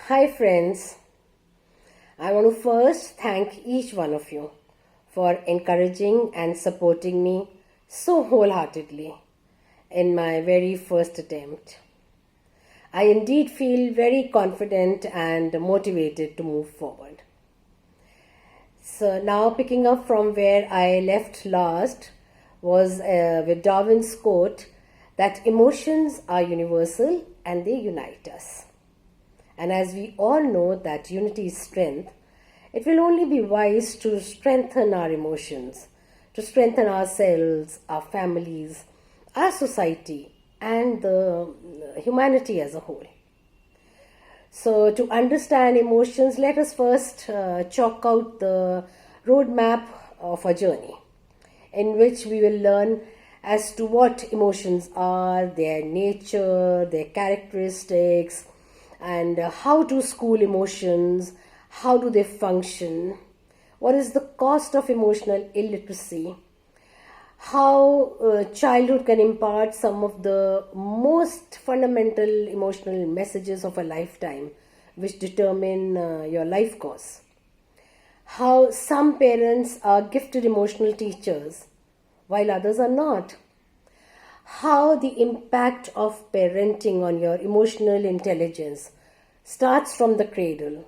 Hi friends, I want to first thank each one of you for encouraging and supporting me so wholeheartedly in my very first attempt. I indeed feel very confident and motivated to move forward. So now picking up from where I left last was with Darwin's quote that emotions are universal and they unite us. And as we all know that unity is strength, it will only be wise to strengthen our emotions, to strengthen ourselves, our families, our society, and the humanity as a whole. So, to understand emotions, let us first chalk out the roadmap of a journey in which we will learn as to what emotions are, their nature, their characteristics, and how to school emotions, how do they function, what is the cost of emotional illiteracy, how childhood can impart some of the most fundamental emotional messages of a lifetime which determine your life course, how some parents are gifted emotional teachers while others are not, how the impact of parenting on your emotional intelligence starts from the cradle,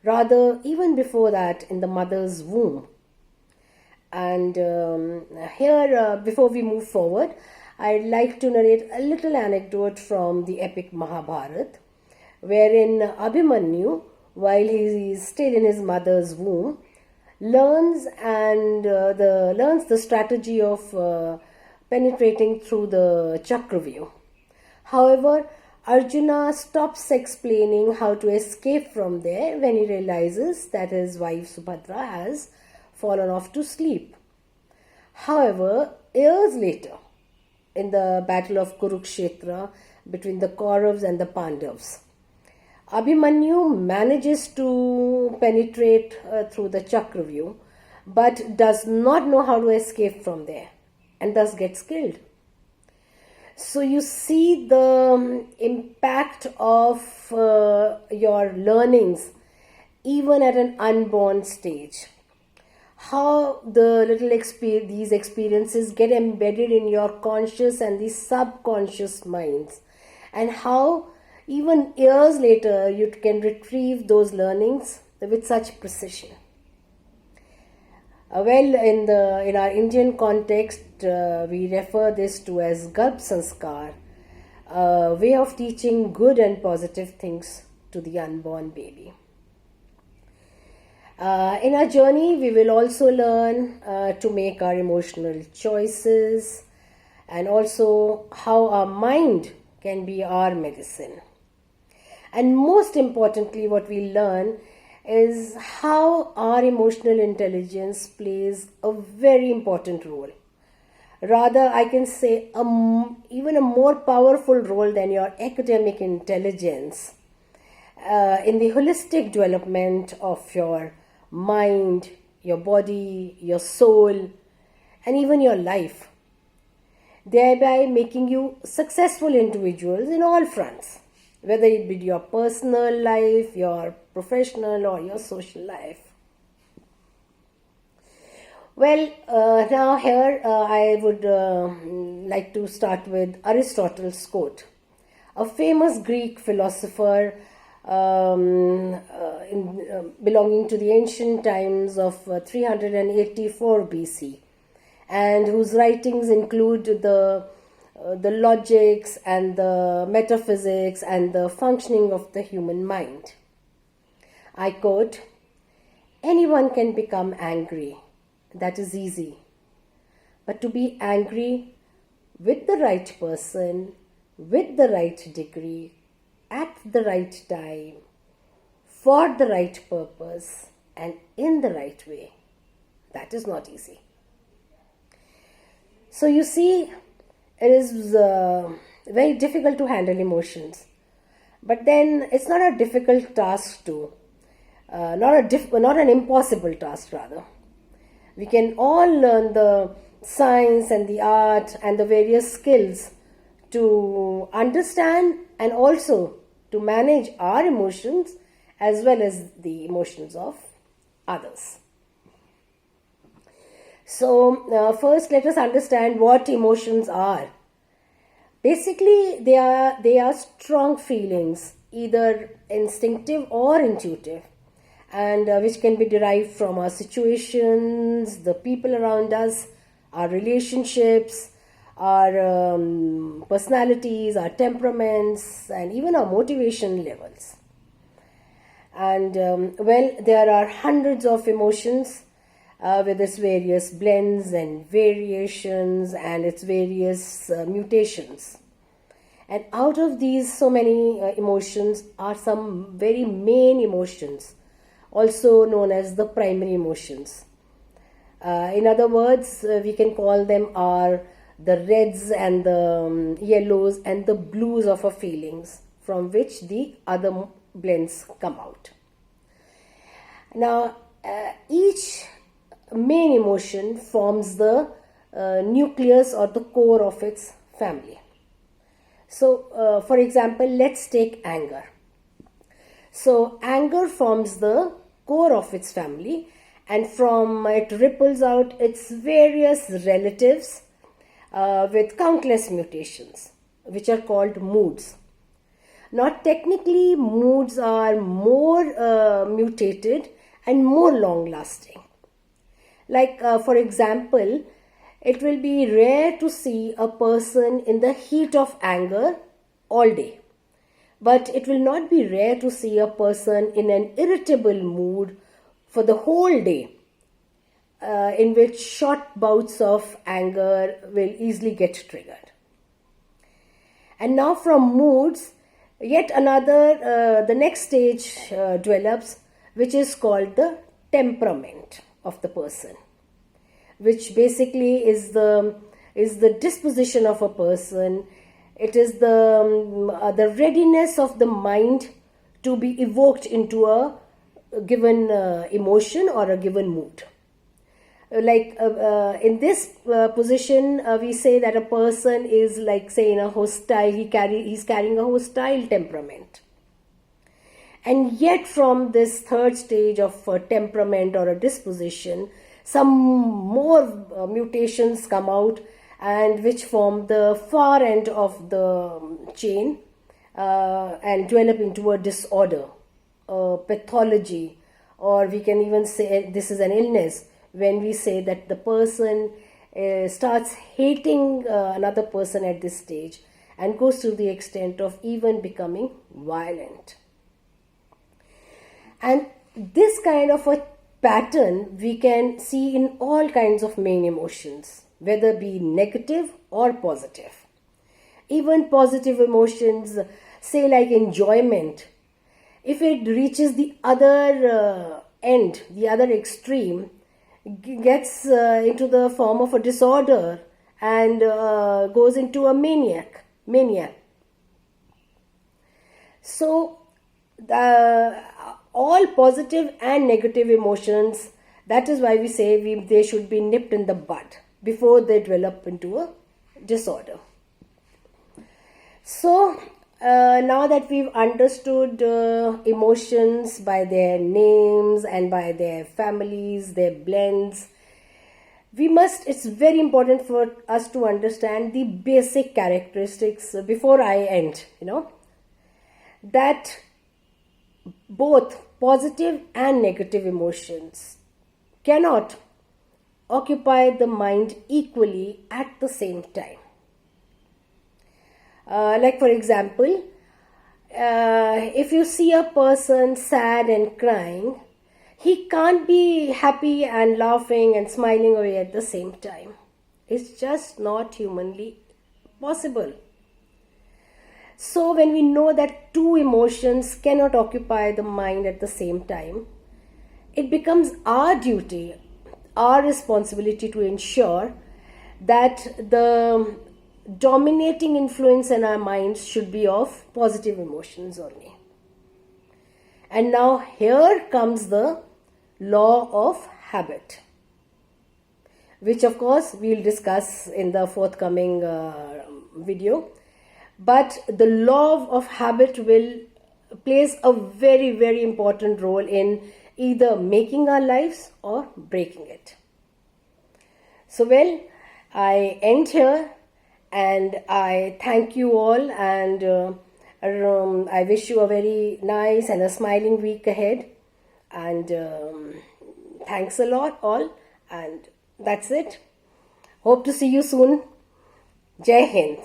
rather, even before that, in the mother's womb. And here, before we move forward, I'd like to narrate a little anecdote from the epic Mahabharata, wherein Abhimanyu, while he is still in his mother's womb, learns the strategy of penetrating through the Chakravyuh. However, Arjuna stops explaining how to escape from there when he realizes that his wife Subhadra has fallen off to sleep. However, years later, in the battle of Kurukshetra between the Kauravas and the Pandavas, Abhimanyu manages to penetrate through the Chakravyuh but does not know how to escape from there and thus gets killed. So you see the impact of your learnings even at an unborn stage. How the these experiences get embedded in your conscious and the subconscious minds, and how even years later you can retrieve those learnings with such precision. In our Indian context, we refer this to as Garbh Sanskar, a way of teaching good and positive things to the unborn baby. In our journey, we will also learn to make our emotional choices and also how our mind can be our medicine. And most importantly, what we learn is how our emotional intelligence plays a very important role. Rather, I can say even a more powerful role than your academic intelligence in the holistic development of your mind, your body, your soul, and even your life, thereby making you successful individuals in all fronts, whether it be your personal life, your professional, or your social life. Well, now here I would like to start with Aristotle's quote. A famous Greek philosopher belonging to the ancient times of 384 BC, and whose writings include the logics and the metaphysics and the functioning of the human mind. I quote, "Anyone can become angry. That is easy. But to be angry with the right person, with the right degree, at the right time, for the right purpose, and in the right way, that is not easy." So you see, it is very difficult to handle emotions. But then it's not a difficult task to, not an impossible task rather. We can all learn the science and the art and the various skills to understand and also to manage our emotions as well as the emotions of others. So first let us understand what emotions are. Basically, they are strong feelings, either instinctive or intuitive, and which can be derived from our situations, the people around us, our relationships, our personalities, our temperaments, and even our motivation levels. And well, there are hundreds of emotions with its various blends and variations and its various mutations. And out of these so many emotions are some very main emotions, also known as the primary emotions. In other words, we can call them are the reds and the yellows and the blues of our feelings, from which the other blends come out. Now, each main emotion forms the nucleus or the core of its family. So, for example, let's take anger. So, anger forms the core of its family, and from it ripples out its various relatives with countless mutations, which are called moods. Now, technically, moods are more mutated and more long lasting. Like, for example, it will be rare to see a person in the heat of anger all day. But it will not be rare to see a person in an irritable mood for the whole day, in which short bouts of anger will easily get triggered. And now from moods, yet another, the next stage develops, which is called the temperament of the person, which basically is the disposition of a person. It is the readiness of the mind to be evoked into a given emotion or a given mood. Like in this position, we say that a person is, like, say, in a hostile, he's carrying a hostile temperament. And yet from this third stage of temperament or a disposition, some more mutations come out, and which form the far end of the chain and develop into a disorder, a pathology, or we can even say this is an illness when we say that the person starts hating another person at this stage and goes to the extent of even becoming violent. And this kind of a pattern we can see in all kinds of main emotions, whether be negative or positive. Even positive emotions, say like enjoyment, if it reaches the other end, the other extreme, gets into the form of a disorder and goes into a mania. So all positive and negative emotions, that is why we say they should be nipped in the bud before they develop into a disorder. So now that we've understood emotions by their names and by their families, their blends, it's very important for us to understand the basic characteristics before I end, that both positive and negative emotions cannot occupy the mind equally at the same time. Like, for example, if you see a person sad and crying, he can't be happy and laughing and smiling away at the same time. It's just not humanly possible. So when we know that two emotions cannot occupy the mind at the same time, it becomes our duty, our responsibility to ensure that the dominating influence in our minds should be of positive emotions only. And now here comes the law of habit, which of course we'll discuss in the forthcoming video. But the law of habit will plays a very, very important role in either making our lives or breaking it. So, well, I end here and I thank you all, and I wish you a very nice and a smiling week ahead. And thanks a lot, all. And that's it. Hope to see you soon. Jai Hind.